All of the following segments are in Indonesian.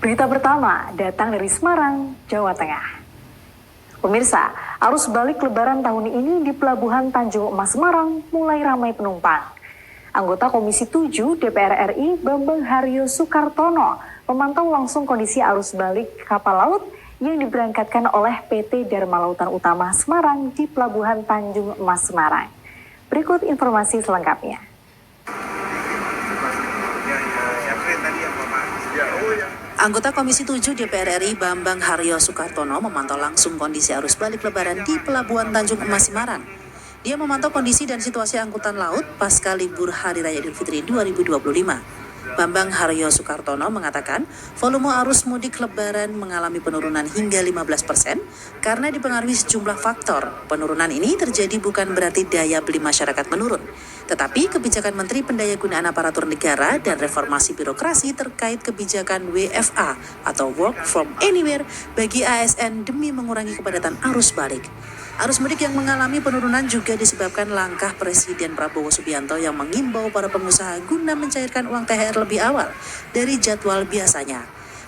Berita pertama datang dari Semarang, Jawa Tengah. Pemirsa, arus balik Lebaran tahun ini di Pelabuhan Tanjung Emas Semarang mulai ramai penumpang. Anggota Komisi 7 DPR RI Bambang Haryo Sukartono memantau langsung kondisi arus balik kapal laut yang diberangkatkan oleh PT Dharma Lautan Utama Semarang di Pelabuhan Tanjung Emas Semarang. Berikut informasi selengkapnya. Anggota Komisi 7 DPR RI Bambang Haryo Sukartono memantau langsung kondisi arus balik Lebaran di Pelabuhan Tanjung Emas Semarang. Dia memantau kondisi dan situasi angkutan laut pasca libur Hari Raya Idul Fitri 2025. Bambang Haryo Sukartono mengatakan volume arus mudik Lebaran mengalami penurunan hingga 15% karena dipengaruhi sejumlah faktor. Penurunan ini terjadi bukan berarti daya beli masyarakat menurun, tetapi kebijakan Menteri Pendayagunaan Aparatur Negara dan Reformasi Birokrasi terkait kebijakan WFA atau Work from Anywhere bagi ASN demi mengurangi kepadatan arus balik. Arus mudik yang mengalami penurunan juga disebabkan langkah Presiden Prabowo Subianto yang mengimbau para pengusaha guna mencairkan uang THR lebih awal dari jadwal biasanya.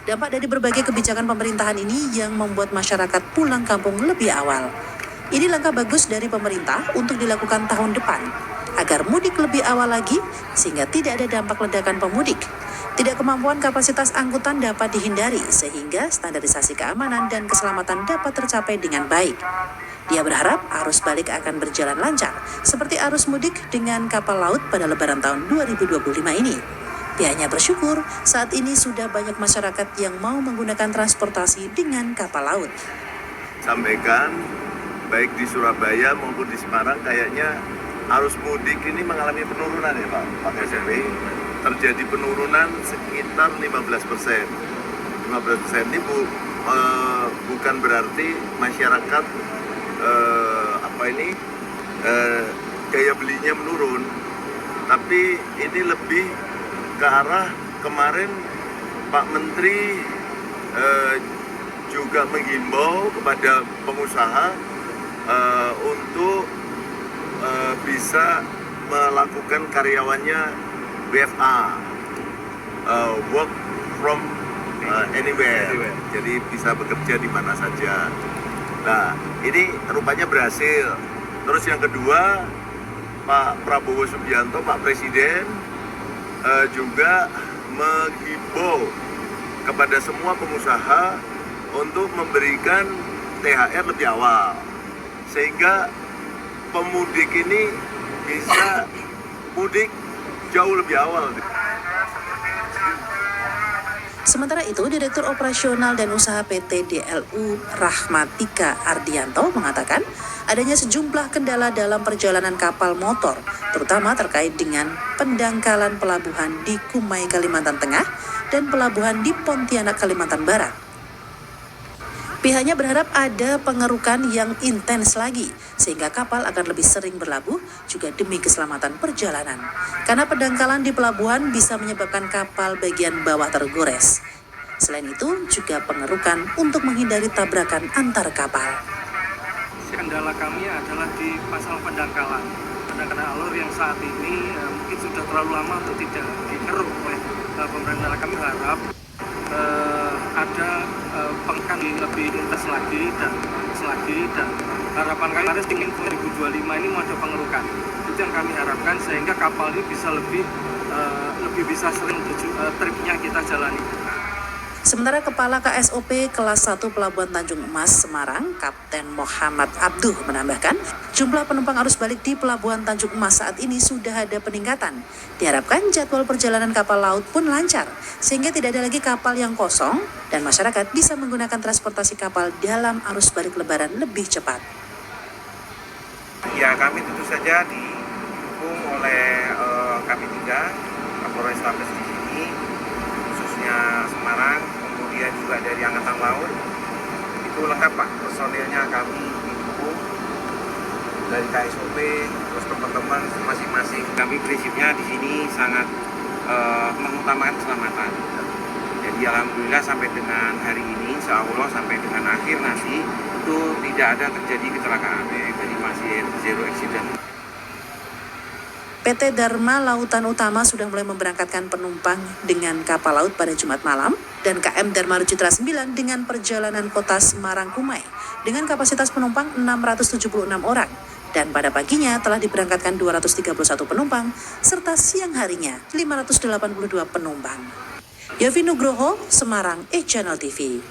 Dampak dari berbagai kebijakan pemerintahan ini yang membuat masyarakat pulang kampung lebih awal. Ini langkah bagus dari pemerintah untuk dilakukan tahun depan, agar mudik lebih awal lagi sehingga tidak ada dampak ledakan pemudik. Tidak kemampuan kapasitas angkutan dapat dihindari sehingga standarisasi keamanan dan keselamatan dapat tercapai dengan baik. Dia berharap arus balik akan berjalan lancar seperti arus mudik dengan kapal laut pada Lebaran tahun 2025 ini. Pihaknya bersyukur saat ini sudah banyak masyarakat yang mau menggunakan transportasi dengan kapal laut. Sampaikan baik di Surabaya maupun di Semarang kayaknya arus mudik ini mengalami penurunan ya Pak SW. Terjadi penurunan sekitar 15%. 15% ini bukan berarti masyarakat daya belinya menurun, tapi ini lebih ke arah kemarin Pak Menteri juga menghimbau kepada pengusaha untuk bisa melakukan karyawannya WFA, work from anywhere. Jadi bisa bekerja di mana saja. Nah, ini rupanya berhasil. Terus yang kedua, Pak Prabowo Subianto, Pak Presiden juga menghimbau kepada semua pengusaha untuk memberikan THR lebih awal, sehingga pemudik ini bisa mudik jauh lebih awal. Sementara itu, Direktur Operasional dan Usaha PT DLU Rahmatika Ardianto mengatakan adanya sejumlah kendala dalam perjalanan kapal motor, terutama terkait dengan pendangkalan pelabuhan di Kumai, Kalimantan Tengah dan pelabuhan di Pontianak, Kalimantan Barat. Pihaknya berharap ada pengerukan yang intens lagi, sehingga kapal akan lebih sering berlabuh juga demi keselamatan perjalanan. Karena pendangkalan di pelabuhan bisa menyebabkan kapal bagian bawah tergores. Selain itu, juga pengerukan untuk menghindari tabrakan antar kapal. Kendala kami adalah di masalah pendangkalan. Pendangkalan alur yang saat ini mungkin sudah terlalu lama untuk tidak dikeruk oleh pemerintah. Kami harap ada pengerukan lebih intens lagi dan harapan kami harus ingin 2025 ini mau ada pengerukan. Itu yang kami harapkan sehingga kapal ini bisa lebih bisa sering tripnya kita jalani. Sementara Kepala KSOP Kelas 1 Pelabuhan Tanjung Emas Semarang, Kapten Muhammad Abduh menambahkan, jumlah penumpang arus balik di Pelabuhan Tanjung Emas saat ini sudah ada peningkatan. Diharapkan jadwal perjalanan kapal laut pun lancar, sehingga tidak ada lagi kapal yang kosong dan masyarakat bisa menggunakan transportasi kapal dalam arus balik Lebaran lebih cepat. Ya, kami tentu saja didukung oleh KP3, Kapolres Tabes di sini, khususnya Semarang, kemudian juga dari Angkatan Laut. Itu lengkap Pak, personilnya kami didukung dari KSOP, terus teman-teman masing-masing. Kami prinsipnya di sini sangat mengutamakan keselamatan. Jadi alhamdulillah sampai dengan hari ini, insya Allah sampai dengan akhir nanti itu tidak ada terjadi kecelakaan. Jadi masih zero accident. PT Dharma Lautan Utama sudah mulai memberangkatkan penumpang dengan kapal laut pada Jumat malam dan KM Dharma Rucitra 9 dengan perjalanan kota Semarang Kumai dengan kapasitas penumpang 676 orang dan pada paginya telah diberangkatkan 231 penumpang serta siang harinya 582 penumpang. Yofi Nugroho, Semarang, Channel TV.